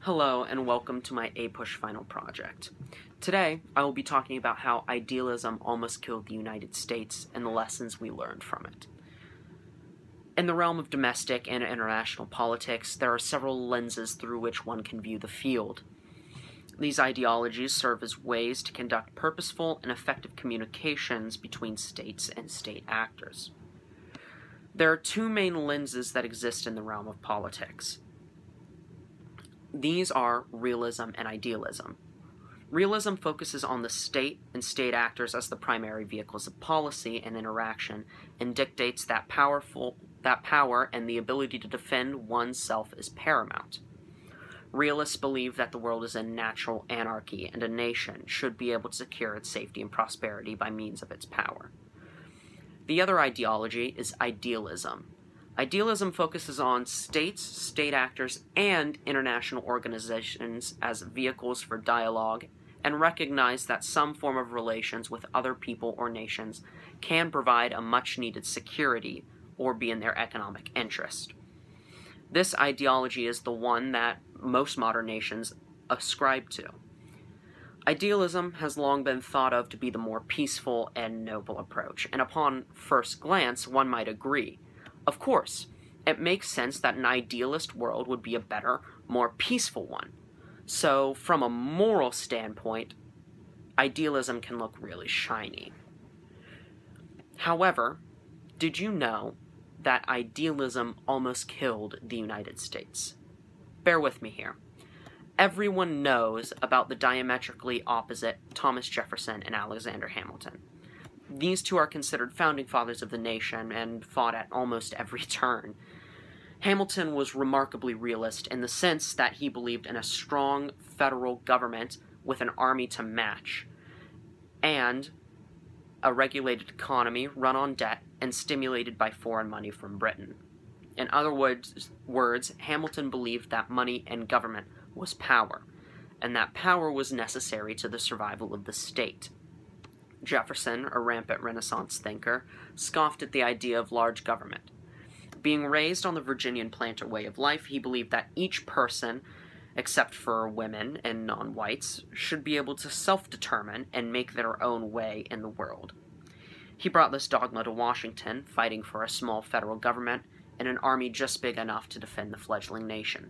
Hello and welcome to my APUSH final project. Today, I will be talking about how idealism almost killed the United States and the lessons we learned from it. In the realm of domestic and international politics, there are several lenses through which one can view the field. These ideologies serve as ways to conduct purposeful and effective communications between states and state actors. There are two main lenses that exist in the realm of politics. These are realism and idealism. Realism focuses on the state and state actors as the primary vehicles of policy and interaction, and dictates that power and the ability to defend oneself is paramount. Realists believe that the world is in natural anarchy, and a nation should be able to secure its safety and prosperity by means of its power. The other ideology is idealism. Idealism focuses on states, state actors, and international organizations as vehicles for dialogue, and recognize that some form of relations with other people or nations can provide a much-needed security or be in their economic interest. This ideology is the one that most modern nations ascribe to. Idealism has long been thought of to be the more peaceful and noble approach, and upon first glance, one might agree. Of course, it makes sense that an idealist world would be a better, more peaceful one. So, from a moral standpoint, idealism can look really shiny. However, did you know that idealism almost killed the United States? Bear with me here. Everyone knows about the diametrically opposite Thomas Jefferson and Alexander Hamilton. These two are considered founding fathers of the nation and fought at almost every turn. Hamilton was remarkably realist in the sense that he believed in a strong federal government with an army to match, and a regulated economy run on debt and stimulated by foreign money from Britain. In other words, Hamilton believed that money and government was power, and that power was necessary to the survival of the state. Jefferson, a rampant Renaissance thinker, scoffed at the idea of large government. Being raised on the Virginian planter way of life, he believed that each person, except for women and non-whites, should be able to self-determine and make their own way in the world. He brought this dogma to Washington, fighting for a small federal government and an army just big enough to defend the fledgling nation.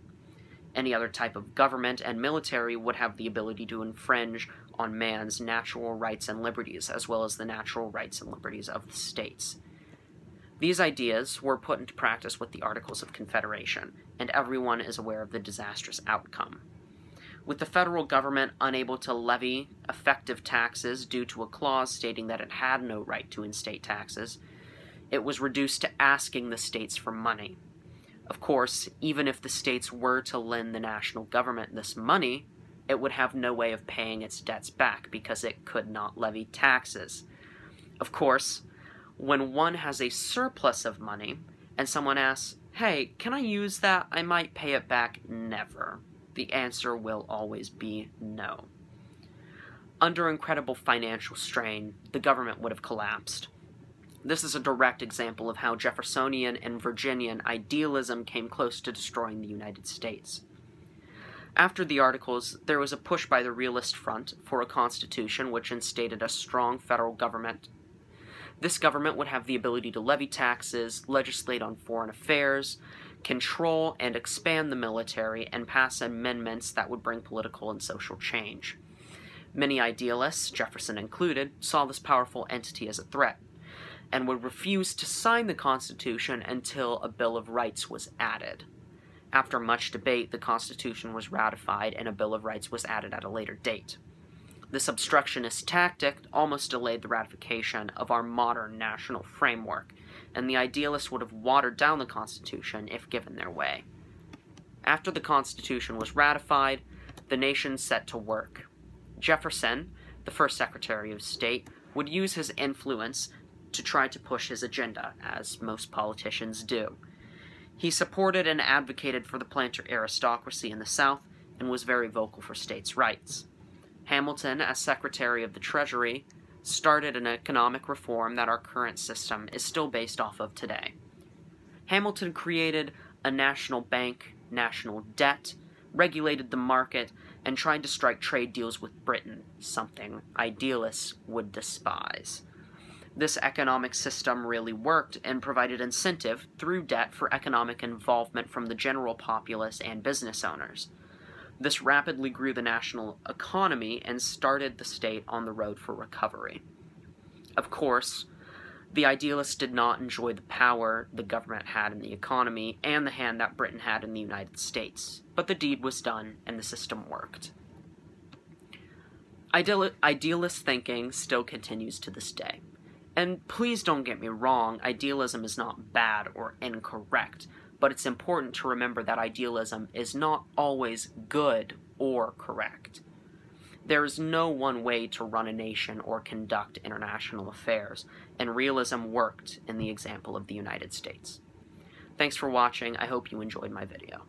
Any other type of government and military would have the ability to infringe on man's natural rights and liberties, as well as the natural rights and liberties of the states. These ideas were put into practice with the Articles of Confederation, and everyone is aware of the disastrous outcome. With the federal government unable to levy effective taxes due to a clause stating that it had no right to instate taxes, it was reduced to asking the states for money. Of course, even if the states were to lend the national government this money, it would have no way of paying its debts back because it could not levy taxes. Of course, when one has a surplus of money and someone asks, "Hey, can I use that? I might pay it back." Never. The answer will always be no. Under incredible financial strain, the government would have collapsed. This is a direct example of how Jeffersonian and Virginian idealism came close to destroying the United States. After the Articles, there was a push by the Realist Front for a constitution which instated a strong federal government. This government would have the ability to levy taxes, legislate on foreign affairs, control and expand the military, and pass amendments that would bring political and social change. Many idealists, Jefferson included, saw this powerful entity as a threat, and would refuse to sign the Constitution until a Bill of Rights was added. After much debate, the Constitution was ratified and a Bill of Rights was added at a later date. This obstructionist tactic almost delayed the ratification of our modern national framework, and the idealists would have watered down the Constitution if given their way. After the Constitution was ratified, the nation set to work. Jefferson, the first Secretary of State, would use his influence to try to push his agenda, as most politicians do. He supported and advocated for the planter aristocracy in the South and was very vocal for states' rights. Hamilton, as Secretary of the Treasury, started an economic reform that our current system is still based off of today. Hamilton created a national bank, national debt, regulated the market, and tried to strike trade deals with Britain, something idealists would despise. This economic system really worked and provided incentive through debt for economic involvement from the general populace and business owners. This rapidly grew the national economy and started the state on the road for recovery. Of course, the idealists did not enjoy the power the government had in the economy and the hand that Britain had in the United States, but the deed was done and the system worked. Idealist thinking still continues to this day. And please don't get me wrong, idealism is not bad or incorrect, but it's important to remember that idealism is not always good or correct. There is no one way to run a nation or conduct international affairs, and realism worked in the example of the United States. Thanks for watching. I hope you enjoyed my video.